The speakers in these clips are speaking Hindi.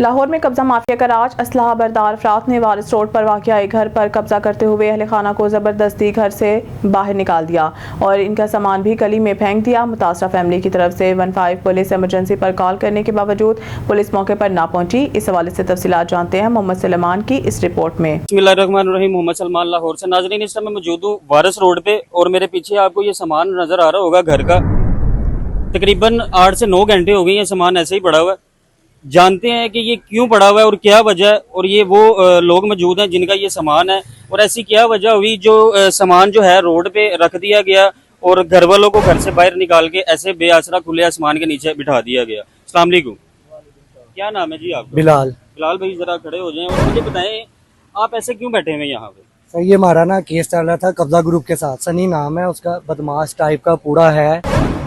लाहौर में कब्जा माफिया का राज। असलहा बरदार अफराद ने वारिस रोड पर वाक़ एक घर पर कब्जा करते हुए अहल खाना को ज़बरदस्ती घर से बाहर निकाल दिया और इनका सामान भी गली में फेंक दिया। मुतासरा फैमिली की तरफ से 15 पुलिस इमरजेंसी पर कॉल करने के बावजूद पुलिस मौके पर ना पहुंची। इस हवाले से तफसीलात जानते हैं मोहम्मद सलमान की इस रिपोर्ट में। बिस्मिल्लाहिर्रहमानिर्रहीम। मोहम्मद सलमान लाहौर से। नाज़रीन, इस समय मौजूद हूँ वारिस रोड पे और मेरे पीछे आपको ये सामान नजर आ रहा होगा घर का। तकरीबन 8 से 9 घंटे हो गए ये सामान ऐसे ही पड़ा हुआ है। जानते हैं कि ये क्यों पड़ा हुआ है और क्या वजह है, और ये वो लोग मौजूद हैं जिनका ये सामान है और ऐसी क्या वजह हुई जो सामान जो है रोड पे रख दिया गया और घर वालों को घर से बाहर निकाल के ऐसे बेआसरा खुले आसमान के नीचे बिठा दिया गया। अस्सलाम वालेकुम। क्या नाम है जी आपका? बिलाल। बिलाल भाई जरा खड़े हो जाएं और मुझे बताएं आप ऐसे क्यों बैठे हुए यहाँ पे? सर ये हमारा ना केस चल रहा था कब्जा ग्रुप के साथ। सनी नाम है उसका, बदमाश टाइप का पूरा है।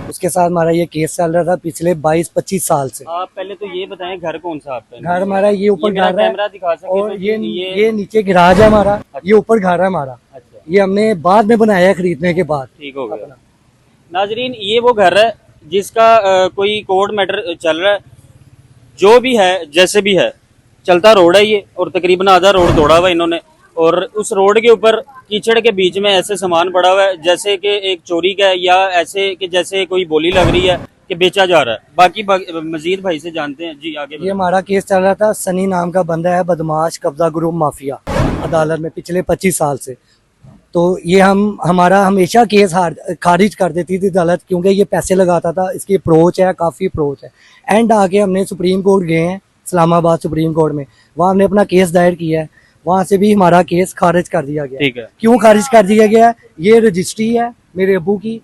उसके साथ हमारा ये केस चल रहा था पिछले 22-25 साल से। आप पहले तो ये बताएं घर कौन सा आपका? घर हमारा ये ऊपर घर है कैमरा दिखा सके और तो ये नीचे गिराज है हमारा। ये ऊपर घर है हमारा। अच्छा, ये हमने बाद में बनाया है खरीदने के बाद। ठीक हो गया। नाजरीन, ये वो घर है जिसका कोई कोर्ट मैटर चल रहा है। जो भी है जैसे भी है चलता रोड है ये, और तकरीबन आधा रोड तोड़ा हुआ इन्होंने, और उस रोड के ऊपर कीचड़ के बीच में ऐसे सामान पड़ा हुआ है जैसे कि एक चोरी का है या ऐसे कि जैसे कोई बोली लग रही है कि बेचा जा रहा है। बाकी मजीद भाई से जानते हैं जी आगे। ये हमारा केस चल रहा था। सनी नाम का बंदा है, बदमाश कब्जा ग्रुप माफिया, अदालत में पिछले 25 साल से। तो ये हमारा हमेशा केस खारिज कर देती थी अदालत, क्योंकि ये पैसे लगाता था। इसकी अप्रोच है, काफ़ी अप्रोच है। एंड आके हमने सुप्रीम कोर्ट गए हैं, इस्लामाबाद सुप्रीम कोर्ट में। वहाँ हमने अपना केस दायर किया है, वहाँ से भी हमारा केस खारिज कर दिया गया। ठीक है। क्यों खारिज कर दिया गया? ये रजिस्ट्री है मेरे अब्बू की,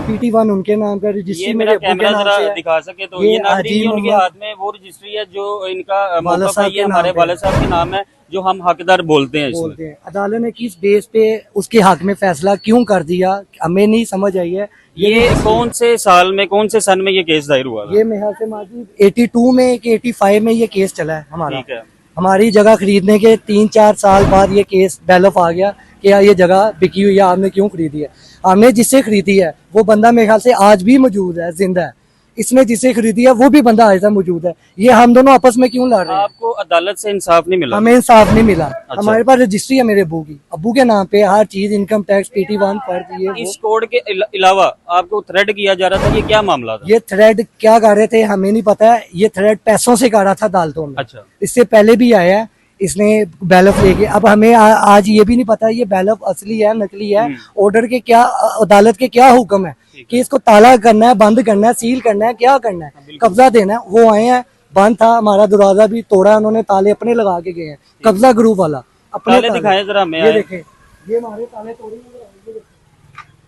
PT1 उनके नाम का रजिस्ट्री, मेरे अब्बू के नाम से है। दिखा सके तो ये नाज़रीन उनके हाथ में वो रजिस्ट्री है जो इनका हमारे वाले साहब के नाम है, जो हम हकदार बोलते हैं। अदालत ने किस बेस पे उसके हक में फैसला क्यों कर दिया हमें नहीं समझ आई है। ये कौन से साल में, कौन से सन में ये केस दायर हुआ? ये मेरे ख्याल से माजी 82 में कि 85 में ये केस चला है हमारा। ठीक है। हमारी जगह खरीदने के 3-4 साल बाद ये केस डेवलप आ गया कि यार ये जगह बिकी हुई है, आपने क्यों खरीदी है। हमने जिससे खरीदी है वो बंदा मेरे ख्याल से आज भी मौजूद है, जिंदा है। इसने जिसे खरीदी है वो भी बंदा आज तक मौजूद है। ये हम दोनों आपस में क्यों लड़ रहे हैं? आपको अदालत से इंसाफ नहीं मिला? हमें इंसाफ नहीं मिला। अच्छा। हमारे पास रजिस्ट्री है मेरे अब्बू के नाम पे, हर चीज, इनकम टैक्स, PT1 पर। इस कोड के अलावा आपको थ्रेड किया जा रहा था, ये क्या मामला था? ये थ्रेड क्या कर रहे थे हमें नहीं पता है। ये थ्रेड पैसों से कर रहा था अदालतों में। अच्छा। इससे पहले भी आया है, इसने बैलफ लेके। अब हमें आज ये भी नहीं पता ये बैलफ असली है नकली है, ऑर्डर के क्या, अदालत के क्या हुक्म है कि इसको ताला करना है, बंद करना है, सील करना है, क्या करना है, कब्जा देना है। वो आए हैं, बंद था, हमारा दरवाजा भी तोड़ा उन्होंने, ताले अपने लगा के गए हैं। कब्जा ग्रुप वाला अपने ताले दिखाएं जरा हमें। ये देखें, ये हमारे ताले तोड़े।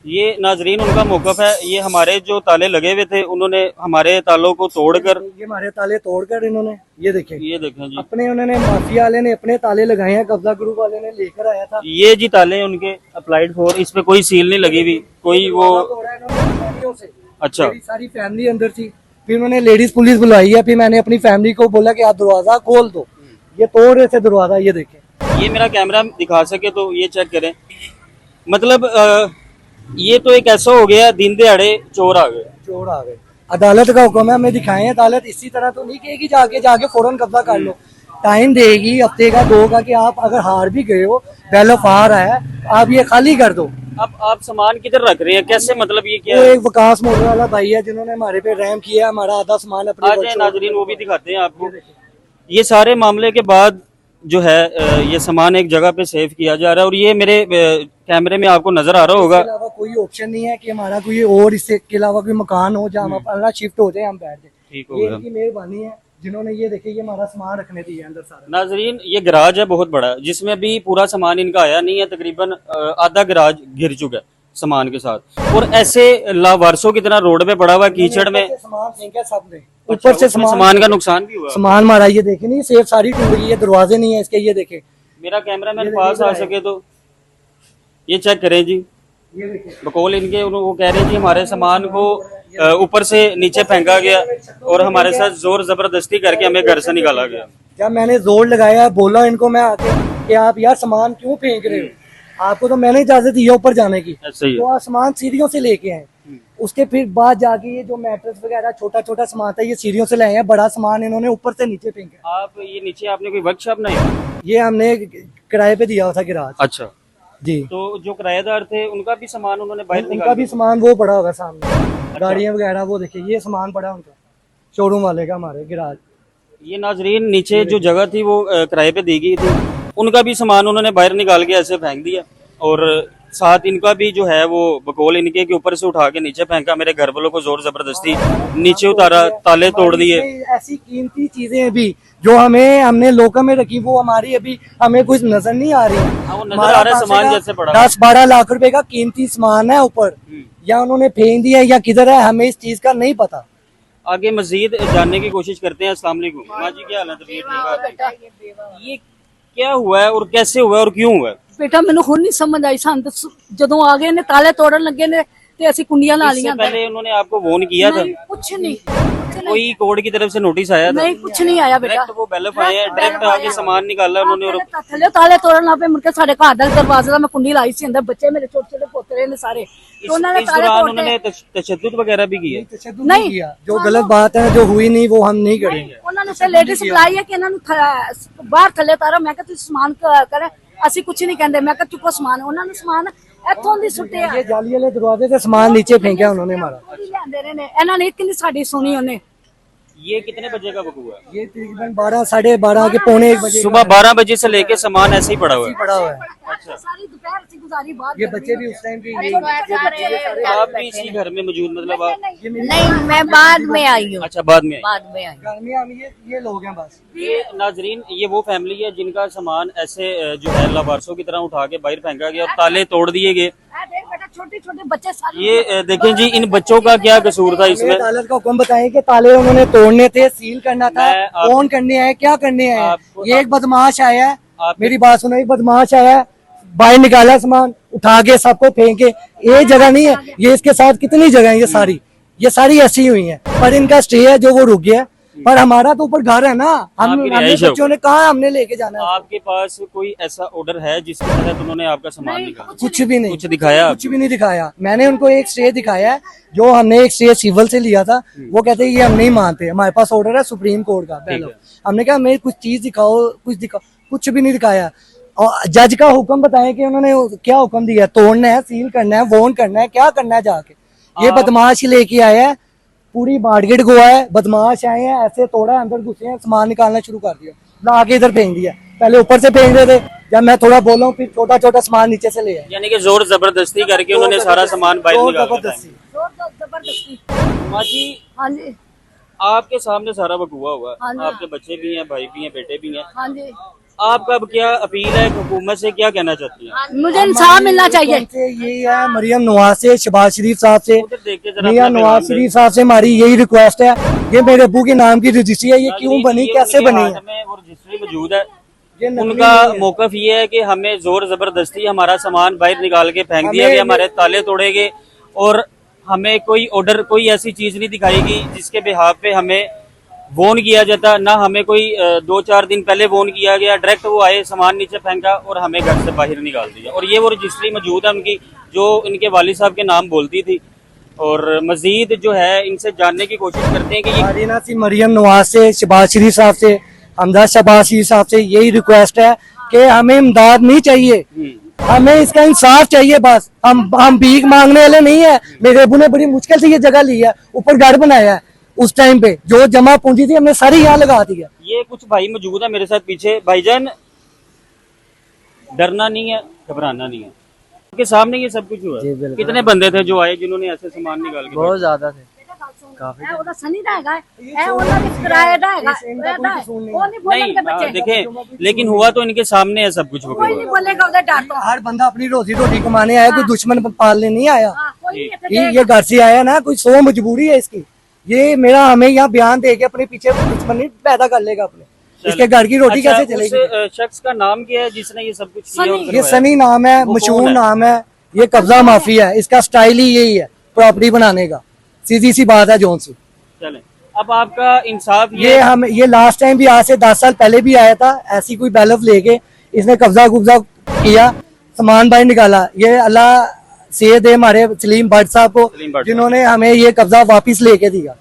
ये नाजरीन उनका मौकफ है। ये हमारे जो ताले लगे हुए थे उन्होंने हमारे तालों को तोड़कर, ये हमारे ताले तोड़कर इन्होंने, ये देखें जी अपने, उन्होंने माफिया वाले ने अपने ताले लगाए हैं, कब्जा ग्रुप वाले ने लेकर आया था। ये जी ताले उनके अप्लाइड फॉर, इस पे कोई सील नहीं लगी हुई, कोई वो। अच्छा। मेरी सारी फैमिली अंदर थी, फिर उन्होंने लेडीज पुलिस बुलाई है। फिर मैंने अपनी फैमिली को बोला कि आप दरवाजा खोल दो। ये तोड़ रहे थे दरवाजा, ये देखें। ये मेरा कैमरा दिखा सके तो ये चेक करें। मतलब ये तो एक ऐसा हो गया दिन दिहाड़े चोर आ गए। अदालत का हुक्म है, हमें दिखाए हैं। अदालत इसी तरह तो नहीं कहेगी जाके फौरन कब्जा कर लो। टाइम देगी हफ्ते का 2 का कि आप अगर हार भी गए हो, बैलफ आ रहा है, आप ये खाली कर दो। अब आप सामान किधर रख रहे हैं, कैसे, मतलब ये क्या वो है? एक विकास मोटर वाला भाई है जिन्होंने हमारे पे रहम किया, हमारा आधा सामान अपने। आज नाजरीन वो भी दिखाते हैं आपको। ये सारे मामले के बाद जो है ये सामान एक जगह पे सेव किया जा रहा है और ये मेरे कैमरे में आपको नजर आ रहा होगा। इसके अलावा कोई ऑप्शन नहीं है कि हमारा कोई और, इससे के अलावा कोई मकान हो जहाँ हम अपना शिफ्ट हो जाए, हम बैठ जाए। ठीक हो ये गया। इनकी मेहरबानी है जिन्होंने ये देखे, ये हमारा सामान रखने दिया अंदर सारा। नाजरीन, ये गराज है बहुत बड़ा, जिसमें भी पूरा सामान इनका आया नहीं है। तकरीबन आधा गराज घिर चुका है सामान के साथ, और ऐसे लावारसों की तरह रोड पे पड़ा हुआ कीचड़ में सामान फेंका सबने। ऊपर से सामान का नुकसान भी हुआ। सामान हमारा ये देखे नहीं, सेफ सारी टूट गई है, दरवाजे नहीं है इसके, ये देखे। मेरा कैमरा मैन पास आ सके तो ये चेक करें जी। ये देखे बकौल इनके वो कह रहे हैं जी हमारे सामान को ऊपर से नीचे फेंका गया और हमारे साथ जोर जबरदस्ती करके हमें घर से निकाला गया। जब मैंने जोर लगाया, बोला इनको मैं आके कि आप यार सामान क्यों फेंक रहे हो, आपको तो मैंने इजाजत दी है ऊपर जाने की, ऐसे ही है। तो आप सामान सीढ़ियों से लेके आए, उसके फिर बाद जाके ये जो मैट्रेस वगैरह छोटा छोटा सामान था ये सीढ़ियों से लाए हैं, बड़ा सामान इन्होंने ऊपर से नीचे फेंका। आप ये नीचे आपने कोई वर्कशॉप नहीं? ये हमने किराए पे दिया हुआ था गैराज। अच्छा, जी, तो जो किराएदार थे उनका भी सामान उन्होंने बाहर उनका निकाल भी सामान वो पड़ा होगा सामने, गाड़ियां वगैरह वो देखिए, ये सामान पड़ा उनका शोरूम वाले का, हमारे गैराज। ये नाजरीन नीचे जो जगह थी वो किराए पे दी गई थी, उनका भी सामान उन्होंने बाहर निकाल के ऐसे फेंक दिया और साथ इनका भी जो है वो बकौल इनके के ऊपर से उठा के नीचे फेंका। मेरे घर वालों को जोर जबरदस्ती नीचे उतारा, ताले तोड़ दिए। ऐसी कीमती चीजें अभी जो हमने लोका में रखी वो हमारी अभी हमें कुछ नजर नहीं आ रही है। हाँ, वो नजर आ रहा है सामान जैसे पड़ा। 10-12 लाख रुपए का कीमती सामान है ऊपर, या उन्होंने फेंक दिया या किधर है, हमें इस चीज का नहीं पता। आगे मजीद जानने की कोशिश करते हैं। अस्सलाम वालेकुम। माँ जी क्या हाल है? तबीयत ठीक है? ये क्या हुआ है और कैसे हुआ है और क्यों हुआ है? बेटा ਮੈਨੂੰ ਹੁਣ नहीं समझ आई सन ਜਦੋਂ आ गए ने ताले तोड़न लगे ने ते ਅਸੀਂ कुंडियां ला इससे लियां। पहले उन्होंने आपको फोन किया था? नहीं कुछ नहीं, कोई कोर्ट की तरफ से नोटिस आया था? नहीं कुछ नहीं आया बेटा। डायरेक्ट वो बैलफ आए हैं, डायरेक्ट आके सामान निकाला उन्होंने और थल्ले ताले तोड़न ला पे मुड़के साडे घर दा दरवाजे दा मैं कुंडी लाई सी, अंदर बच्चे मेरे छोटे छोटे पोतरे ने सारे, तो उन्होंने इस ताले दौरान तोड़े। उन्होंने तशद्दुद वगैरह भी किया? तशद्दुद नहीं किया, जो गलत बात है जो हुई नहीं वो हम नहीं करेंगे। उन्होंने से लेडीज बुलाई है कि इन्हां नु बाहर थल्ले तारो, मैं कहा तुसीं समान करे, ਅਸੀਂ ਕੁਛ ਨਹੀਂ ਕਹਿੰਦੇ। मैं कहा चुको समान, ਉਹਨਾਂ ਨੂੰ ਸਮਾਨ ਇੱਥੋਂ ਦੀ ਸੁੱਟਿਆ। ये जाली वाले दरवाजे से सामान नीचे फेंका उन्होंने हमारा। ਲਿਆਂਦੇ ਰਹੇ ਨੇ ਇਹਨਾਂ ਨੇ, ਇੱਕ ਨਹੀਂ ਸਾਡੀ सुनी ਉਹਨੇ। ये कितने बजे का वकूआ है? ये तकरीबन 12-12:30 के पौने 1 बजे सुबह 12 बजे से लेके सामान ऐसे ही पड़ा हुआ है। पड़ा हुआ है। सारी दोपहर से गुजारी बाहर। ये बच्चे भी उस टाइम के आप भी इसी घर में मौजूद, मतलब आप? नहीं, मैं बाद में आई हूँ, अच्छा, बाद में आए। बाद में आई। घर में हम ये लोग हैं बस। ये नाजरीन ये वो फैमिली है जिनका सामान ऐसे जो है लावारसों की तरह उठा के बाहर फेंका गया और ताले तोड़ दिए गए। छोटे छोटे बच्चे सारे। ये देखें जी, इन बच्चों का क्या कसूर था इसमें? अदालत का हुक्म बताएं कि ताले उन्होंने तोड़ने थे, सील करना था, मैं आप- कौन करने आए, क्या करने आए। आपको- ये एक बदमाश आया है, आप- मेरी बात सुनो, एक बदमाश आया है, बाहर निकाला सामान उठा के सबको फेंके। ये जगह नहीं है, ये इसके साथ कितनी जगह है, ये सारी ऐसी हुई हैं, पर इनका स्टे है जो वो रुक गया। पर हमारा तो ऊपर घर है ना, हम आपकी हमने रिहाइश है बच्चों ने कहा हमने लेके जाना है। आपके पास कोई ऐसा ऑर्डर है जिसके तहत उन्होंने आपका सामान निकाला? कुछ भी नहीं, कुछ दिखाया? कुछ भी नहीं दिखाया। मैंने उनको एक स्टे दिखाया है, जो हमने एक स्टे सिविल से लिया था, वो कहते हैं ये हम नहीं मानते, हमारे पास ऑर्डर है सुप्रीम कोर्ट का। पहले हमने कहा हमें कुछ चीज दिखाओ, कुछ दिखाओ, कुछ भी नहीं दिखाया। और जज का हुक्म बताएं कि उन्होंने क्या हुक्म दिया, तोड़ना है, सील करना है, वोन करना है, क्या करना है जाके। ये बदमाश ही लेके आया है, पूरी मार्केट गोवा है, बदमाश आए हैं, ऐसे तोड़ा है, अंदर घुसे हैं, सामान निकालना शुरू कर दिया, ला के इधर फेंक दिया। पहले ऊपर से फेंक रहे थे, जब मैं थोड़ा बोला हूँ फिर छोटा छोटा सामान नीचे से ले आए। यानी कि जोर जबरदस्ती करके उन्होंने सारा सामान बाहर जोर निकाल दिया। जबरदस्ती। जबरदस्ती। माँ जी, हाँ जी, आपके सामने सारा वकूआ हुआ हाँ है, जी। आपके बच्चे भी हैं, भाई भी हैं, बेटे भी हैं। हाँ जी, आपका अब क्या अपील है हुकूमत से, क्या कहना चाहती हैं? मुझे इंसाफ मिलना चाहिए। यही है मरियम नवाज से, शहबाज शरीफ साहब से, उधर देख के जरा मियां अपना नवाज पैगाम दें। शरीफ साहब से हमारी यही रिक्वेस्ट है। ये मेरे अबू के नाम की रजिस्ट्री है, ये क्यों नाज़रीन, बनी, ये कैसे उनके बनी हाथ है। में वो रजिस्ट्री मौजूद है। ये नकली उनका नहीं है। मौकफ ये है कि हमें जोर जबरदस्ती हमारा सामान बाहर निकाल के फेंक दिया हमें गया, हमारे ताले तोड़े गए और हमें कोई ऑर्डर, कोई ऐसी चीज नहीं दिखाई गई जिसके बिहाफ पे हमें वोन किया जाता। ना हमें कोई 2-4 दिन पहले वोन किया गया, डायरेक्ट वो आए, सामान नीचे फेंका और हमें घर से बाहर निकाल दिया। और ये वो रजिस्ट्री मौजूद है उनकी, जो इनके वालिद साहब के नाम बोलती थी। और मजीद जो है इनसे जानने की कोशिश करते हैं कि ये हमारी ना सी मरियम नवाज से, शहबाज शरीफ साहब से, हमदा शहबाज शरीफ साहब से यही रिक्वेस्ट है कि हमें इमदाद नहीं चाहिए, हमें इसका इंसाफ चाहिए बस। हम भीख मांगने वाले नहीं है। मेरे अबू ने बड़ी मुश्किल से ये जगह ली है, ऊपर घर बनाया है, उस टाइम पे जो जमा पूंजी थी हमने सारी यहाँ लगा दी है। ये कुछ भाई मौजूद है मेरे साथ पीछे। भाईजान, डरना नहीं है, घबराना नहीं है, आपके सामने ये सब कुछ हुआ जी, है। बिल्कुल। कितने बंदे थे जो आए जिन्होंने ऐसे सामान निकाल के? बहुत ज्यादा थे। ਇਹ ਉਹਦਾ ਸਨੀ ਦਾ ਹੈਗਾ, ਇਹ ਉਹਨਾਂ ਦੇ ਕਿਰਾਏ ਦਾ ਹੈਗਾ, ਉਹ ਨਹੀਂ ਬੋਲਣਗੇ ਬੱਚੇ। देखें, लेकिन हुआ तो इनके सामने है सब कुछ। कोई नहीं बोलेगा उधर डर तो। हर बंदा अपनी रोजी रोटी कमाने आया, कोई दुश्मन पालने नहीं आया। हाँ, कोई नहीं ऐसे ये घर से आया ना, कोई सो मजबूरी है इसकी। ये मेरा हमें यहाँ बयान दे के अपने पीछे दुश्मन नहीं पैदा कर लेगा अपने। इसके घर की रोटी कैसे चलेगी। उस शख्स का नाम क्या है जिसने ये सब कुछ किया और ये करवाया? सनी नाम है, वो मशहूर कौन है? नाम है, ये कब्जा माफिया है, इसका स्टाइल ही यही है प्रॉपर्टी बनाने का। सीधी सी बात है जोन सी। चलें, अब आपका इंसाफ ये लास्ट टाइम भी आज से 10 साल पहले भी आया था, ऐसी कोई बैलफ लेके इसने कब्जा कुब्जा किया, सामान बाहर निकाला। ये अल्लाह से दे हमारे सलीम भट्ट साहब को, सलीम भट्ट जिन्होंने हमें ये कब्जा वापस लेके दिया।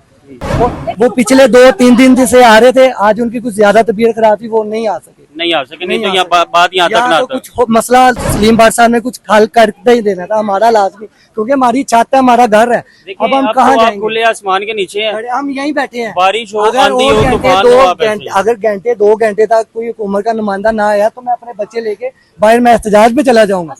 वो पिछले 2-3 दिन से आ रहे थे, आज उनकी कुछ ज्यादा तबीयत खराब थी, वो नहीं आ सके। नहीं आ सके, नहीं तो यहाँ बात यहाँ तक ना यहाँ तो आता। कुछ मसला सलीम भट्ट साहब ने कुछ हल करके ही देना था हमारा लाजमी, क्योंकि हमारी छत है, हमारा घर है। अब हम कहाँ तो आप जाएंगे? खुले आसमान के नीचे हैं, हम यहीं बैठे हैं। बारिश हो, अगर आंधी हो, तूफान हो, आप ऐसे ही। अगर घंटे 2 घंटे तक कोई हुकूमत का नुमाइंदा ना आया तो मैं अपने बच्चे लेके बाहर मैं एहतजाज पे चला जाऊंगा।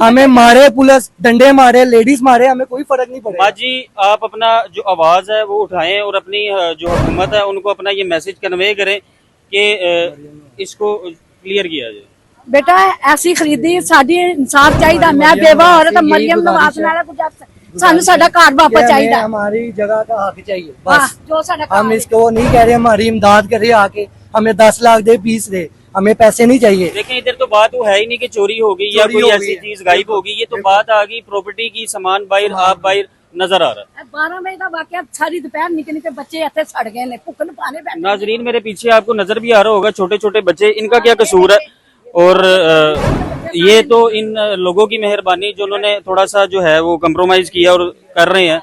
हमें मारे पुलिस, डंडे मारे, लेडीज मारे, हमें कोई फर्क नहीं पड़ेगा। माँ जी, आप अपना जो आवाज है वो उठाएं और अपनी जो हुकूमत है उनको अपना ये मैसेज कन्वे करें कि इसको क्लियर किया जाए। बेटा ऐसी खरीदी साडी इंसाफ चाहिए। मैं बेवा औरत मरियम नवाज नाल गुजारिश सानू साडा घर वापस हमें चाहिए। हमारी जगह का हक चाहिए हाँ, बस। जो साडा हम घर है। इसको नहीं कह रहे हमारी इमदाद करे आके हमें 10 लाख दे, 20 दे, हमें पैसे नहीं चाहिए। देखें, इधर तो बात वो है ही नहीं कि चोरी हो गई या चोरी कोई हो ऐसी गई है। चीज गायब हो गई। ये तो बात आ गई प्रॉपर्टी की, सामान बाहर, आप बाहर नजर आ रहा है। 12 बजे का वाकया, सारी दोपहर निके निके बच्चे इतने सड़ गए ने, भुखन पाने बैठे। नाजरीन, मेरे पीछे आपको नजर भी आ रहा होगा छोटे छोटे बच्चे, इनका क्या कसूर है? और ये तो इन लोगों की मेहरबानी जो उन्होंने थोड़ा सा जो है वो कंप्रोमाइज किया और कर रहे हैं।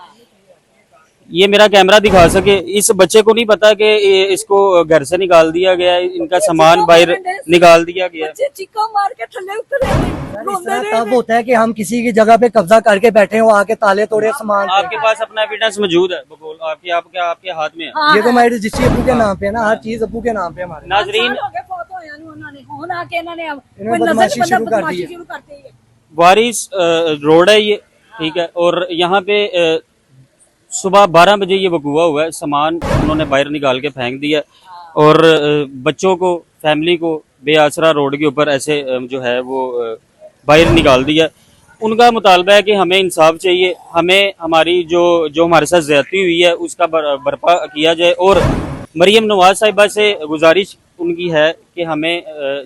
ये मेरा कैमरा दिखा सके, इस बच्चे को नहीं पता कि इसको घर से निकाल दिया गया है, इनका सामान बाहर निकाल दिया गया है। बच्चे चीखा मार के थल्ले उतरे ने, इस रोंदे तरह रहे तब ने। होता है कि हम किसी की जगह पे कब्जा करके बैठे हो, आके ताले तोड़े सामान पे। आपके पास अपना एविडेंस मौजूद है बकौल आपके आपके आपके हाथ में है। हाँ, ये तो हमारे रजिस्ट्री अबू के नाम पे है ना, हर चीज अबू के नाम पे हमारे। नाजरीन, साल हो गए फौत होया नु उन्होंने, हुन आके इन्होंने इन्होंने कोई नजर बदमाशी बंदा शुरू कर दी बदमाशी है। शुरू करते ही है। वारिस रोड है ये, ठीक है। और यहाँ पे सुबह 12 बजे ये वकूआ हुआ है, सामान उन्होंने बाहर निकाल के फेंक दिया और बच्चों को, फैमिली को बेआसरा रोड के ऊपर ऐसे जो है वो बाहर निकाल दिया। उनका मुतालबा है कि हमें इंसाफ चाहिए, हमें हमारी जो हमारे साथ ज्यादती हुई है उसका बर्पा किया जाए। और मरियम नवाज साहिबा से गुजारिश उनकी है कि हमें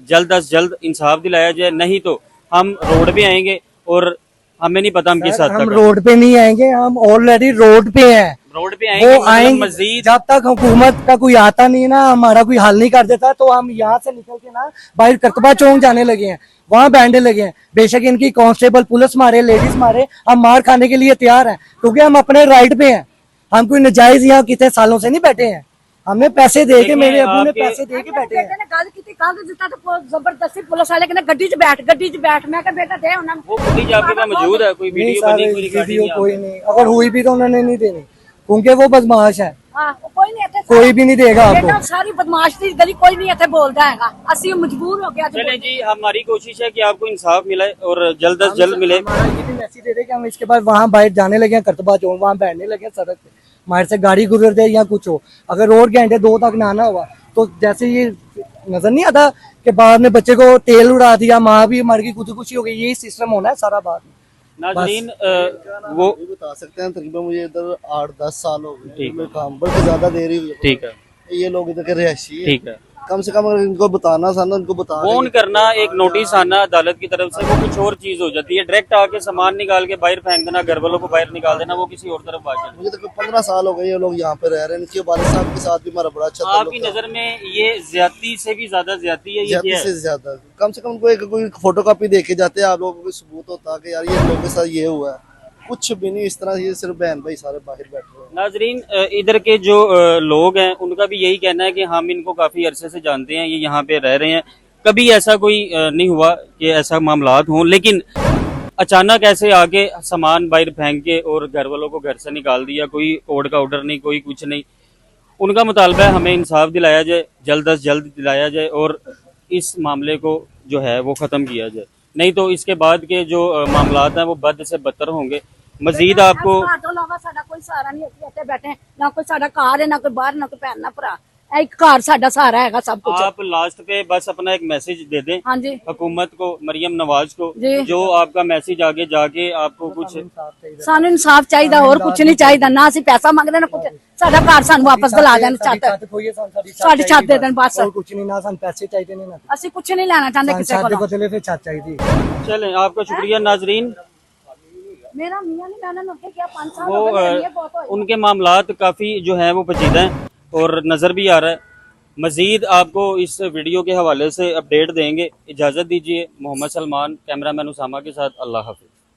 जल्द अज जल्द इंसाफ दिलाया जाए, नहीं तो हम रोड पे आएंगे और हमें नहीं पता हम किस हद हम तक रोड पे नहीं आएंगे, हम ऑलरेडी रोड पे हैं। रोड पे वो आएंगे, मतलब आएंगे मजीद जब तक हुकूमत का कोई आता नहीं है ना, हमारा कोई हल नहीं कर देता, तो हम यहाँ से निकल के ना बाहर करतबा चौक जाने लगे हैं, वहाँ बैठने लगे हैं। बेशक इनकी कांस्टेबल पुलिस मारे, लेडीज मारे, हम मार खाने के लिए तैयार हैं, क्योंकि हम अपने राइट पे हैं। हम कोई नजायज यहाँ कितने सालों से नहीं बैठे हैं, हमें पैसे दे के, मेरे अबू ने पैसे दे के बैठे हैं। बेटे ने गल की, कागज दिता तो जबरदस्ती पुलिस वाले कहने गड्डी च बैठ। मैं कहा बेटा दे उन्होंने। वो फुटेज आपके पास मौजूद है? कोई नहीं वीडियो सर, बनी, कोई रिकॉर्डिंग वीडियो कोई नहीं, अगर हुई भी तो उन्होंने नहीं देनी, क्योंकि वो बदमाश है, हाँ, कोई नहीं इत्थे कोई भी नहीं देगा आपको। बेटा सारी बदमाश दी गली कोई नहीं इत्थे बोलदा हैगा, असि मजबूर हो गया। चलें जी, हमारी कोशिश है कि आपको इंसाफ मिले और जल्द अज जल्द मिले। हमारा ये भी मैसेज दे दे कि हम इसके बाद वहाँ बाहर जाने लगे हैं, करतबा चौक, वहाँ बैठने लगे हैं सड़क पे, हमारे से गाड़ी गुजर दे या कुछ हो। अगर रोड घंटे 2 तक ना आना हुआ तो जैसे ये नजर नहीं आता कि बाद में बच्चे को तेल उड़ा दिया, माँ भी मर गई, खुदकुशी हो गई, यही सिस्टम होना है सारा बाद में। नाजरीन, वो भी बता सकते हैं, तकरीबन मुझे इधर 8-10 साल हो गए ठीक है। मेरे काम, बल्कि ज्यादा देर ही हुई है। ठीक है, ये लोग इधर के रिहायशी है, ठीक है। कम से कम अगर इनको बताना था ना, इनको बता फोन करना, एक नोटिस आना अदालत की तरफ से, वो कुछ और चीज हो जाती है। डायरेक्ट आके सामान निकाल के बाहर फेंक देना, घर वालों को बाहर निकाल देना, वो किसी और तरफ बात चल। मुझे तो 15 साल हो गए ये लोग यहाँ पे रह रहे हैं। इनके वालिद साहब के साथ भी हमारा बड़ा अच्छा आपकी नजर में ये ज्यादती से भी ज्यादा ज्यादती है, ये ज्यादा क्या है? से ज्यादा, कम से कम उनको एक कोई फोटो कॉपी देके जाते हैं, आप लोगों को कोई सबूत होता कि यार ये लोगों के साथ ये हुआ है, कुछ भी नहीं। इस तरह ये सिर्फ बहन भाई सारे बाहर बैठे हुए हैं। नाजरीन, इधर के जो लोग हैं उनका भी यही कहना है कि हम इनको काफी अरसे से जानते हैं, ये यहाँ पे रह रहे हैं, कभी ऐसा कोई नहीं हुआ कि ऐसा मामलात हों, लेकिन अचानक ऐसे आके सामान बाहर फेंक के और घर वालों को घर से निकाल दिया, कोई कोर्ट का ऑर्डर नहीं, कोई कुछ नहीं। उनका मुतालबा है हमें इंसाफ दिलाया जाए, जल्द अज जल्द दिलाया जाए और इस मामले को जो है वो ख़त्म किया जाए, नहीं तो इसके बाद के जो मामलात हैं वो बद से बदतर होंगे। मजीद आपको तो अलावा साडा कोई सहारा नहीं, ਅਸੀਂ ਇੱਥੇ ਬੈਠੇ ਨਾ ਕੋਈ ਸਾਡਾ ਘਰ ਹੈ ਨਾ ਕੋਈ ਬਾਹਰ ਨਾ ਕੋਈ ਭੈਣ ਨਾ ਭਰਾ, ਇਹ ਇੱਕ ਘਰ ਸਾਡਾ सहारा हैगा सब कुछ। आप लास्ट पे बस अपना एक मैसेज दे दें हाँ जी, हुकूमत को, मरियम नवाज को, जी। जो आपका मैसेज आगे जाके आपको कुछ ਸਾਨੂੰ ਇਨਸਾਫ ਚਾਹੀਦਾ, ਹੋਰ ਕੁਝ ਨਹੀਂ ਚਾਹੀਦਾ, ਨਾ ਅਸੀਂ ਪੈਸਾ ਮੰਗਦੇ ਨਾ ਕੁਝ, ਸਾਡਾ ਘਰ ਸਾਨੂੰ ਵਾਪਸ ਦਿਲਾ ਦੇਣ, ਸਾਡੀ ਛੱਤ ਦੇ ਦੇਣ ਬਸ। और कुछ नहीं, ना सन पैसे चाहिए नहीं, ना ਅਸੀਂ ਕੁਝ ਨਹੀਂ ਲੈਣਾ ਚਾਹੁੰਦੇ ਕਿਸੇ छत के ਕੋਲੋਂ। बदले फिर छत चाहिए। चलें, आपका शुक्रिया। नाजरीन, मेरा मियां नहीं, मैंने उनके क्या 5 साल वो हो गए, ये बहुत हो उनके मामलात काफ़ी जो हैं वो पेचीदा हैं और नज़र भी आ रहा है। मजीद आपको इस वीडियो के हवाले से अपडेट देंगे। इजाज़त दीजिए। मोहम्मद सलमान, कैमरामैन उसामा के साथ, अल्लाह हाफिज़।